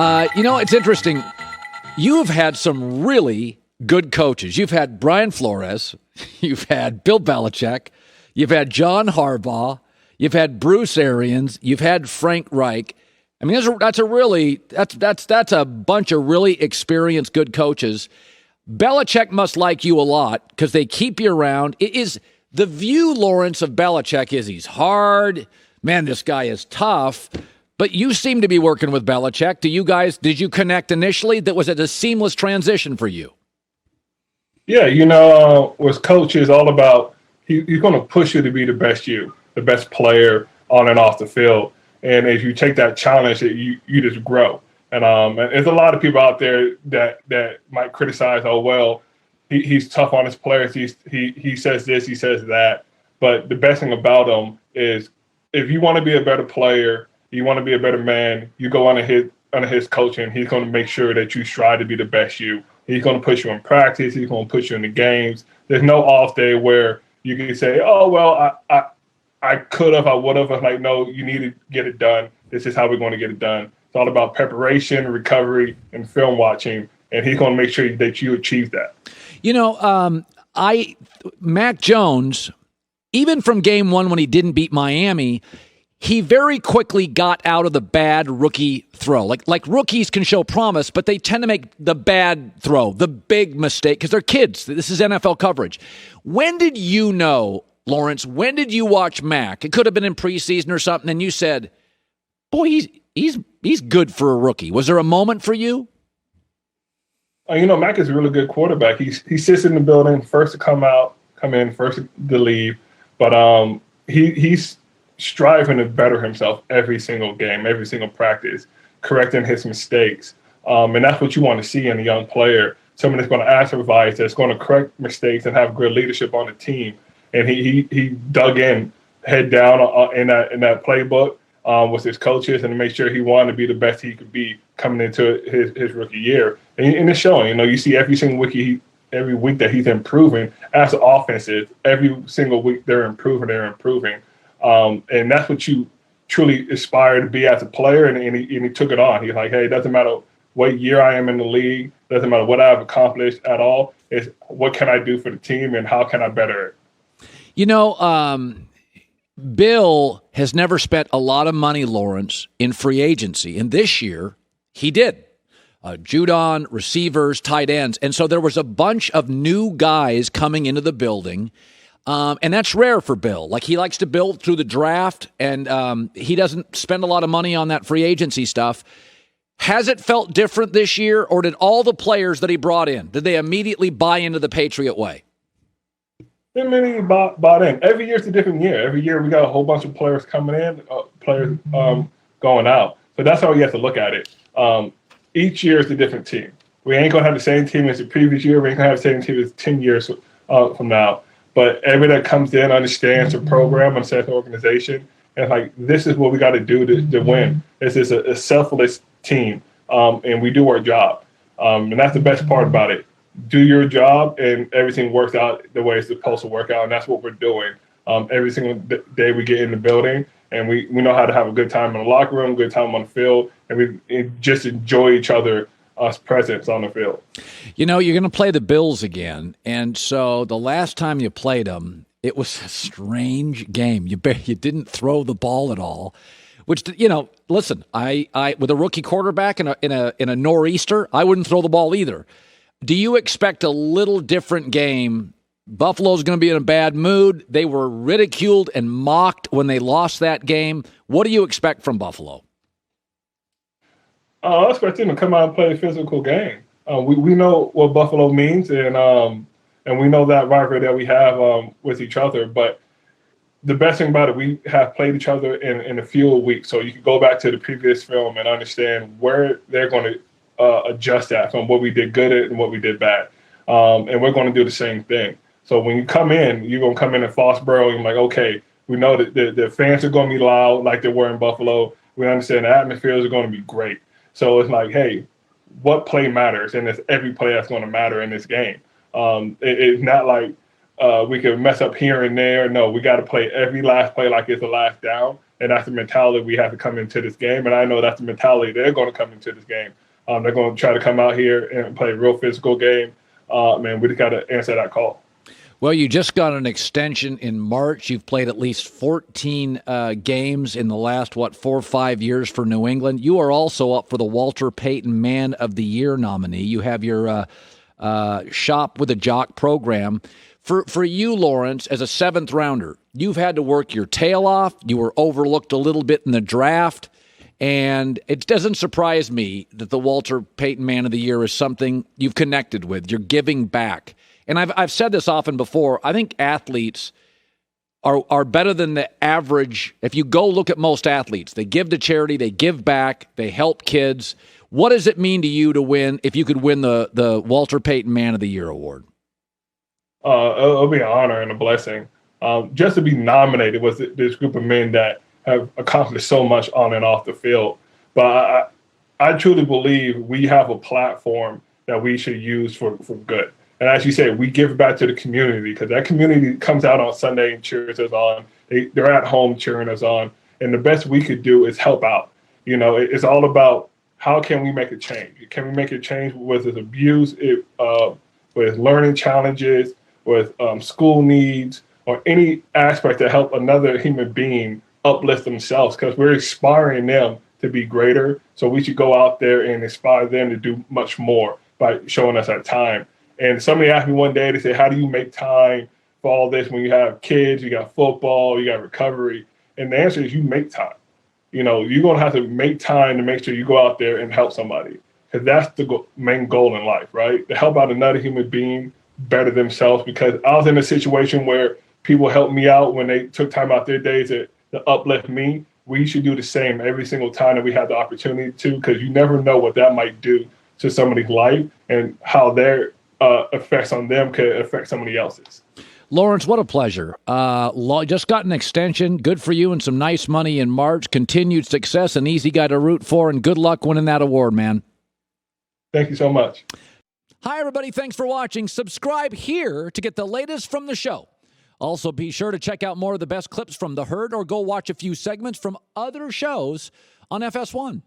It's interesting. You've had some really good coaches. You've had Brian Flores. You've had Bill Belichick. You've had John Harbaugh. You've had Bruce Arians. You've had Frank Reich. I mean, that's a bunch of really experienced, good coaches. Belichick must like you a lot because they keep you around. It is the view, Lawrence, of Belichick is he's hard. Man, this guy is tough. But you seem to be working with Belichick. Did you connect initially? Was it a seamless transition for you? Yeah, with coach is all about he's going to push you to be the best player on and off the field. And if you take that challenge, you just grow. And there's a lot of people out there that might criticize, he's tough on his players. He says this, he says that. But the best thing about him is if you want to be a better player, you want to be a better man, you go under his coaching. He's going to make sure that you strive to be the best you. He's going to put you in practice. He's going to put you in the games. There's no off day where you can say, I could have, I would have. I'm like, no, you need to get it done. This is how we're going to get it done. It's all about preparation, recovery, and film watching. And he's going to make sure that you achieve that. Mac Jones, even from game one when he didn't beat Miami, he very quickly got out of the bad rookie throw. Like rookies can show promise, but they tend to make the bad throw, the big mistake, because they're kids. This is NFL coverage. When did you know, Lawrence, when did you watch Mac? It could have been in preseason or something, and you said, boy, he's good for a rookie. Was there a moment for you? Mac is a really good quarterback. He sits in the building, first to come in, first to leave. But he's striving to better himself every single game, every single practice, correcting his mistakes. And that's what you want to see in a young player, someone that's going to ask for advice, that's going to correct mistakes and have good leadership on the team. And he dug in, head down in that playbook with his coaches and to make sure he wanted to be the best he could be coming into his rookie year. And it's showing. You see every single week every week that he's improving as an offense is. Every single week they're improving. And that's what you truly aspire to be as a player. And he took it on. He's like, hey, it doesn't matter what year I am in the league, doesn't matter what I've accomplished at all. It's what can I do for the team and how can I better it? Bill has never spent a lot of money, Lawrence, in free agency. And this year, he did. Judon, receivers, tight ends. And so there was a bunch of new guys coming into the building. And that's rare for Bill. Like, he likes to build through the draft, and he doesn't spend a lot of money on that free agency stuff. Has it felt different this year, or did all the players that he brought in, did they immediately buy into the Patriot way? They immediately bought in. Every year's a different year. Every year we got a whole bunch of players coming in, players going out. So that's how you have to look at it. Each year is a different team. We ain't going to have the same team as the previous year. We ain't going to have the same team as 10 years from now. But everybody that comes in understands the program, understands the organization, and like, this is what we got to do to win. This is a selfless team, and we do our job. And that's the best part about it. Do your job, and everything works out the way it's supposed to work out, and that's what we're doing. Every single day we get in the building, and we know how to have a good time in the locker room, good time on the field, and we just enjoy each other's presence on the field. You're going to play the Bills again, and so the last time you played them, it was a strange game. You didn't throw the ball at all, which, listen, I with a rookie quarterback in a nor'easter, I wouldn't throw the ball either. Do you expect a little different game? Buffalo's going to be in a bad mood. They were ridiculed and mocked when they lost that game. What do you expect from Buffalo? I expect them to come out and play a physical game. We know what Buffalo means, and we know that rivalry that we have with each other. But the best thing about it, we have played each other in a few weeks. So you can go back to the previous film and understand where they're going to adjust that from what we did good at and what we did bad. And we're going to do the same thing. So when you come in, you're going to come in Foxborough and you're like, okay, we know that the fans are going to be loud like they were in Buffalo. We understand the atmospheres are going to be great. So it's like, hey, what play matters? And it's every play that's going to matter in this game. It's not like we can mess up here and there. No, we got to play every last play like it's the last down. And that's the mentality we have to come into this game. And I know that's the mentality they're going to come into this game. They're going to try to come out here and play a real physical game. Man, we just got to answer that call. Well, you just got an extension in March. You've played at least 14 games in the last, 4 or 5 years for New England. You are also up for the Walter Payton Man of the Year nominee. You have your Shop with a Jock program. For you, Lawrence, as a seventh rounder, you've had to work your tail off. You were overlooked a little bit in the draft. And it doesn't surprise me that the Walter Payton Man of the Year is something you've connected with. You're giving back. And I've said this often before. I think athletes are better than the average. If you go look at most athletes, they give to charity, they give back, they help kids. What does it mean to you to win, if you could win the Walter Payton Man of the Year award? It'll be an honor and a blessing. Just to be nominated with this group of men that have accomplished so much on and off the field. But I truly believe we have a platform that we should use for good. And as you said, we give back to the community, because that community comes out on Sunday and cheers us on. They're at home cheering us on. And the best we could do is help out. You know, it's all about how can we make a change? Can we make a change with abuse, with learning challenges, with school needs, or any aspect to help another human being uplift themselves, because we're inspiring them to be greater. So we should go out there and inspire them to do much more by showing us that time. And somebody asked me one day, they said, how do you make time for all this when you have kids, you got football, you got recovery? And the answer is you make time. You know, you're going to have to make time to make sure you go out there and help somebody, because that's the main goal in life, right? To help out another human being better themselves. Because I was in a situation where people helped me out when they took time out their days to uplift me. We should do the same every single time that we have the opportunity to, because you never know what that might do to somebody's life and how their effects on them could affect somebody else's. Lawrence, what a pleasure. Just got an extension. Good for you, and some nice money in March. Continued success, an easy guy to root for, and good luck winning that award, man. Thank you so much. Hi, everybody. Thanks for watching. Subscribe here to get the latest from the show. Also, be sure to check out more of the best clips from The Herd, or go watch a few segments from other shows on FS1.